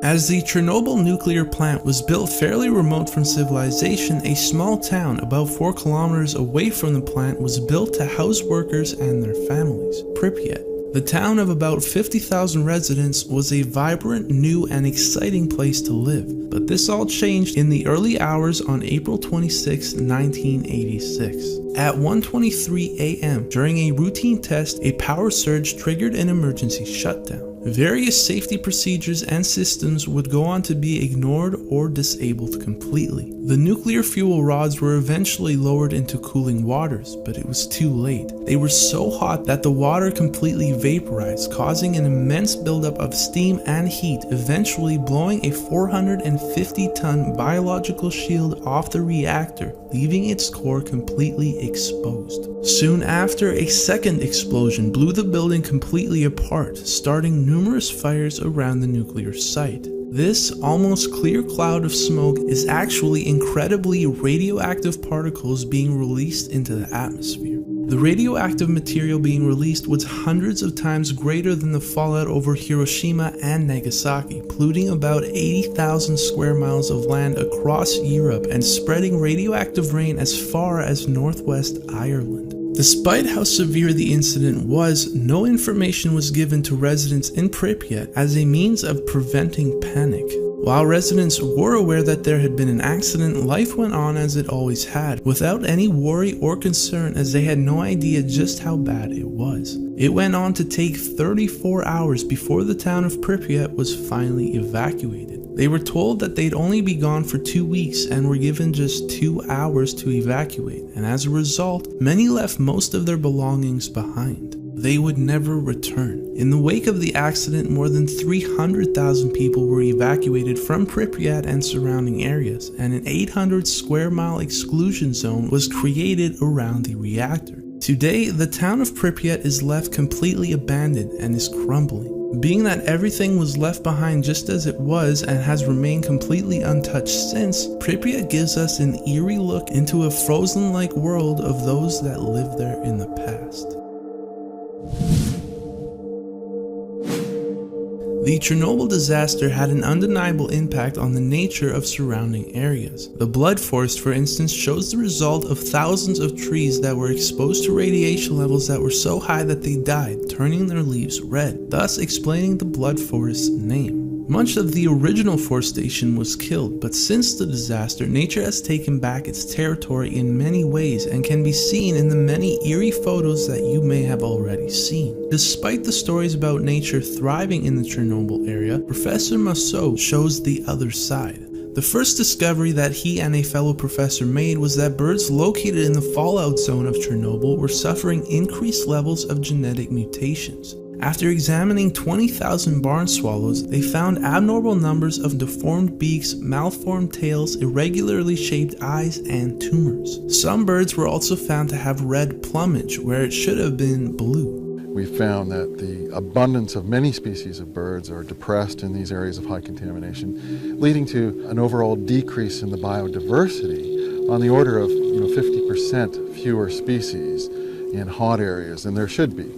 As the Chernobyl nuclear plant was built fairly remote from civilization, a small town about 4 kilometers away from the plant was built to house workers and their families, Pripyat. The town of about 50,000 residents was a vibrant, new, and exciting place to live, but this all changed in the early hours on April 26, 1986. At 1:23 a.m., during a routine test, a power surge triggered an emergency shutdown. Various safety procedures and systems would go on to be ignored or disabled completely. The nuclear fuel rods were eventually lowered into cooling waters, but it was too late. They were so hot that the water completely vaporized, causing an immense buildup of steam and heat, eventually blowing a 450-ton biological shield off the reactor, leaving its core completely exposed. Soon after, a second explosion blew the building completely apart, starting numerous fires around the nuclear site. This almost clear cloud of smoke is actually incredibly radioactive particles being released into the atmosphere. The radioactive material being released was hundreds of times greater than the fallout over Hiroshima and Nagasaki, polluting about 80,000 square miles of land across Europe and spreading radioactive rain as far as northwest Ireland. Despite how severe the incident was, no information was given to residents in Pripyat as a means of preventing panic. While residents were aware that there had been an accident, life went on as it always had, without any worry or concern, as they had no idea just how bad it was. It went on to take 34 hours before the town of Pripyat was finally evacuated. They were told that they'd only be gone for 2 weeks and were given just 2 hours to evacuate, and as a result, many left most of their belongings behind. They would never return. In the wake of the accident, more than 300,000 people were evacuated from Pripyat and surrounding areas, and an 800 square mile exclusion zone was created around the reactor. Today, the town of Pripyat is left completely abandoned and is crumbling. Being that everything was left behind just as it was and has remained completely untouched since, Pripyat gives us an eerie look into a frozen-like world of those that lived there in the past. The Chernobyl disaster had an undeniable impact on the nature of surrounding areas. The blood forest, for instance, shows the result of thousands of trees that were exposed to radiation levels that were so high that they died, turning their leaves red, thus explaining the blood forest's name. Much of the original forestation was killed, but since the disaster, nature has taken back its territory in many ways and can be seen in the many eerie photos that you may have already seen. Despite the stories about nature thriving in the Chernobyl area, Professor Masseau shows the other side. The first discovery that he and a fellow professor made was that birds located in the fallout zone of Chernobyl were suffering increased levels of genetic mutations. After examining 20,000 barn swallows, they found abnormal numbers of deformed beaks, malformed tails, irregularly shaped eyes, and tumors. Some birds were also found to have red plumage where it should have been blue. We found that the abundance of many species of birds are depressed in these areas of high contamination, leading to an overall decrease in the biodiversity on the order of 50% fewer species in hot areas than there should be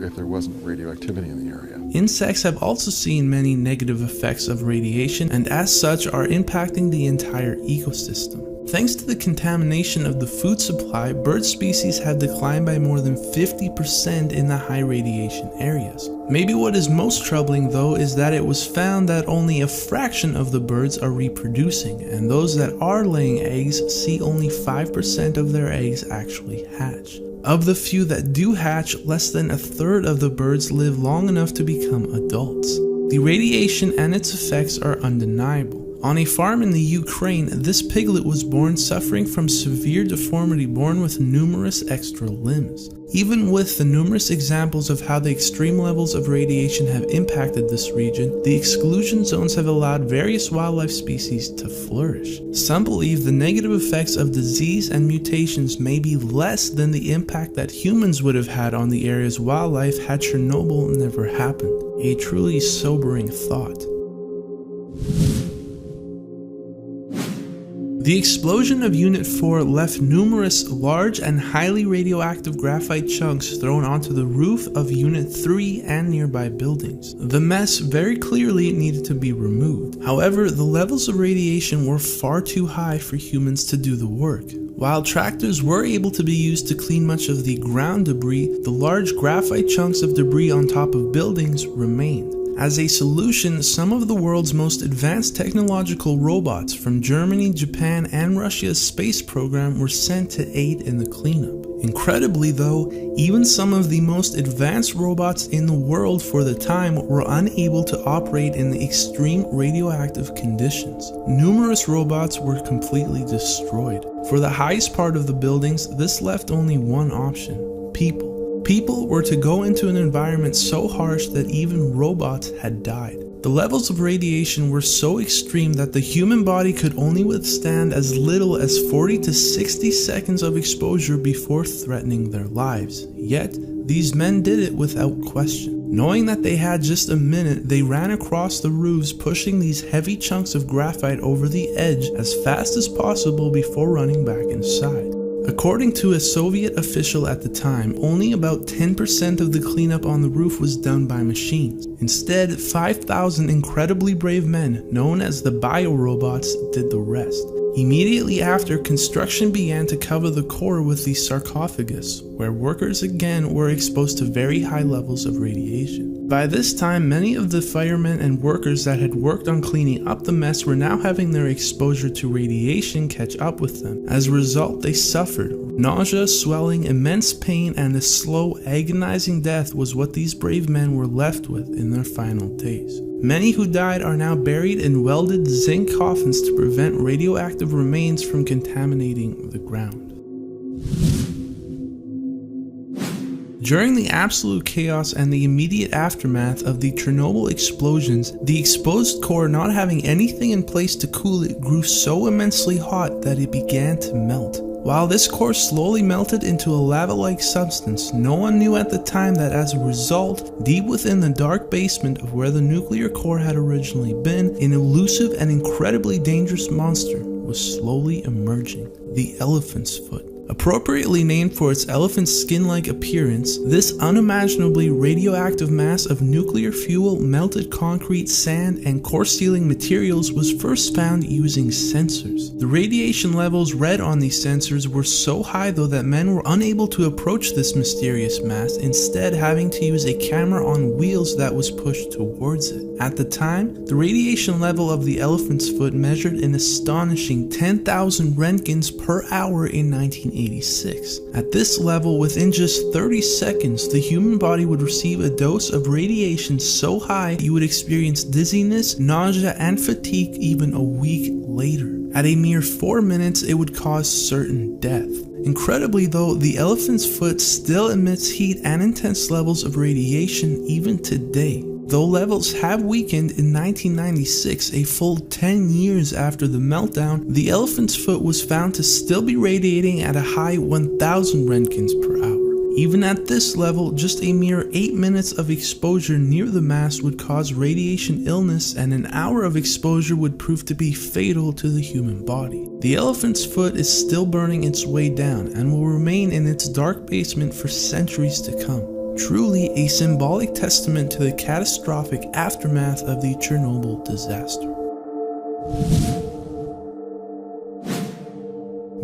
if there wasn't radioactivity in the area. Insects have also seen many negative effects of radiation and as such are impacting the entire ecosystem. Thanks to the contamination of the food supply, bird species have declined by more than 50% in the high radiation areas. Maybe what is most troubling though is that it was found that only a fraction of the birds are reproducing, and those that are laying eggs see only 5% of their eggs actually hatch. Of the few that do hatch, less than a third of the birds live long enough to become adults. The radiation and its effects are undeniable. On a farm in the Ukraine, this piglet was born suffering from severe deformity, born with numerous extra limbs. Even with the numerous examples of how the extreme levels of radiation have impacted this region, the exclusion zones have allowed various wildlife species to flourish. Some believe the negative effects of disease and mutations may be less than the impact that humans would have had on the area's wildlife had Chernobyl never happened. A truly sobering thought. The explosion of Unit 4 left numerous large and highly radioactive graphite chunks thrown onto the roof of Unit 3 and nearby buildings. The mess very clearly needed to be removed. However, the levels of radiation were far too high for humans to do the work. While tractors were able to be used to clean much of the ground debris, the large graphite chunks of debris on top of buildings remained. As a solution, some of the world's most advanced technological robots from Germany, Japan, and Russia's space program were sent to aid in the cleanup. Incredibly though, even some of the most advanced robots in the world for the time were unable to operate in the extreme radioactive conditions. Numerous robots were completely destroyed. For the highest part of the buildings, this left only one option: people. People were to go into an environment so harsh that even robots had died. The levels of radiation were so extreme that the human body could only withstand as little as 40 to 60 seconds of exposure before threatening their lives. Yet, these men did it without question. Knowing that they had just a minute, they ran across the roofs, pushing these heavy chunks of graphite over the edge as fast as possible before running back inside. According to a Soviet official at the time, only about 10% of the cleanup on the roof was done by machines. Instead, 5,000 incredibly brave men, known as the biorobots, did the rest. Immediately after, construction began to cover the core with the sarcophagus, where workers again were exposed to very high levels of radiation. By this time, many of the firemen and workers that had worked on cleaning up the mess were now having their exposure to radiation catch up with them. As a result, they suffered. Nausea, swelling, immense pain, and a slow, agonizing death was what these brave men were left with in their final days. Many who died are now buried in welded zinc coffins to prevent radioactive remains from contaminating the ground. During the absolute chaos and the immediate aftermath of the Chernobyl explosions, the exposed core, not having anything in place to cool it, grew so immensely hot that it began to melt. While this core slowly melted into a lava-like substance, no one knew at the time that as a result, deep within the dark basement of where the nuclear core had originally been, an elusive and incredibly dangerous monster was slowly emerging: the elephant's foot. Appropriately named for its elephant skin-like appearance, this unimaginably radioactive mass of nuclear fuel, melted concrete, sand, and core-sealing materials was first found using sensors. The radiation levels read on these sensors were so high though that men were unable to approach this mysterious mass, instead having to use a camera on wheels that was pushed towards it. At the time, the radiation level of the elephant's foot measured an astonishing 10,000 Roentgens per hour in 1986. At this level, within just 30 seconds, the human body would receive a dose of radiation so high you would experience dizziness, nausea, and fatigue even a week later. At a mere 4 minutes, it would cause certain death. Incredibly though, the elephant's foot still emits heat and intense levels of radiation even today. Though levels have weakened in 1996, a full 10 years after the meltdown, the elephant's foot was found to still be radiating at a high 1,000 Roentgens per hour. Even at this level, just a mere 8 minutes of exposure near the mass would cause radiation illness, and an hour of exposure would prove to be fatal to the human body. The elephant's foot is still burning its way down and will remain in its dark basement for centuries to come. Truly a symbolic testament to the catastrophic aftermath of the Chernobyl disaster.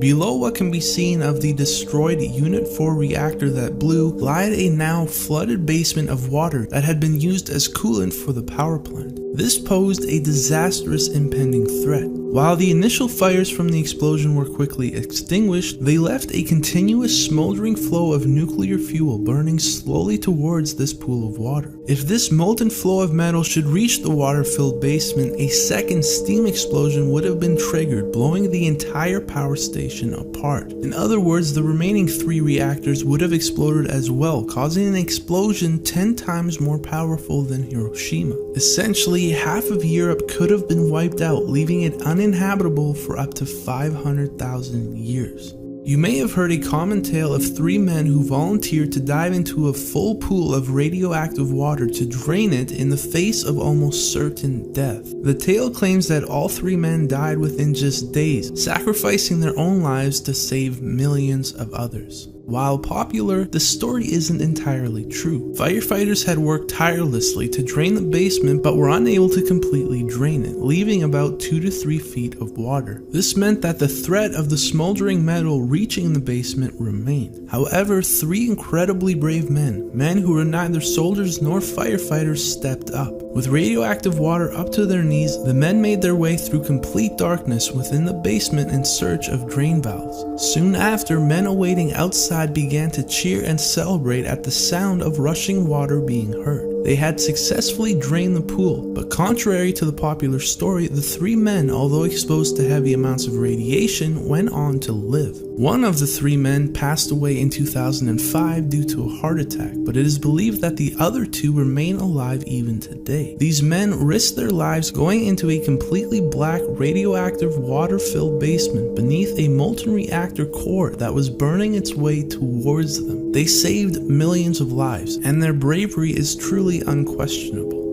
Below what can be seen of the destroyed Unit 4 reactor that blew lied a now flooded basement of water that had been used as coolant for the power plant. This posed a disastrous impending threat. While the initial fires from the explosion were quickly extinguished, they left a continuous smoldering flow of nuclear fuel burning slowly towards this pool of water. If this molten flow of metal should reach the water-filled basement, a second steam explosion would have been triggered, blowing the entire power station apart. In other words, the remaining 3 reactors would have exploded as well, causing an explosion 10 times more powerful than Hiroshima. Essentially, half of Europe could have been wiped out, leaving it uninhabitable for up to 500,000 years. You may have heard a common tale of 3 men who volunteered to dive into a full pool of radioactive water to drain it in the face of almost certain death. The tale claims that all 3 men died within just days, sacrificing their own lives to save millions of others. While popular, the story isn't entirely true. Firefighters had worked tirelessly to drain the basement but were unable to completely drain it, leaving about 2 to 3 feet of water. This meant that the threat of the smoldering metal reaching the basement remained. However, 3 incredibly brave men who were neither soldiers nor firefighters, stepped up. With radioactive water up to their knees, the men made their way through complete darkness within the basement in search of drain valves. Soon after, men awaiting outside began to cheer and celebrate at the sound of rushing water being heard. They had successfully drained the pool, but contrary to the popular story, the 3 men, although exposed to heavy amounts of radiation, went on to live. One of the 3 men passed away in 2005 due to a heart attack, but it is believed that the other 2 remain alive even today. These men risked their lives going into a completely black, radioactive, water-filled basement beneath a molten reactor core that was burning its way towards them. They saved millions of lives, and their bravery is truly unquestionable.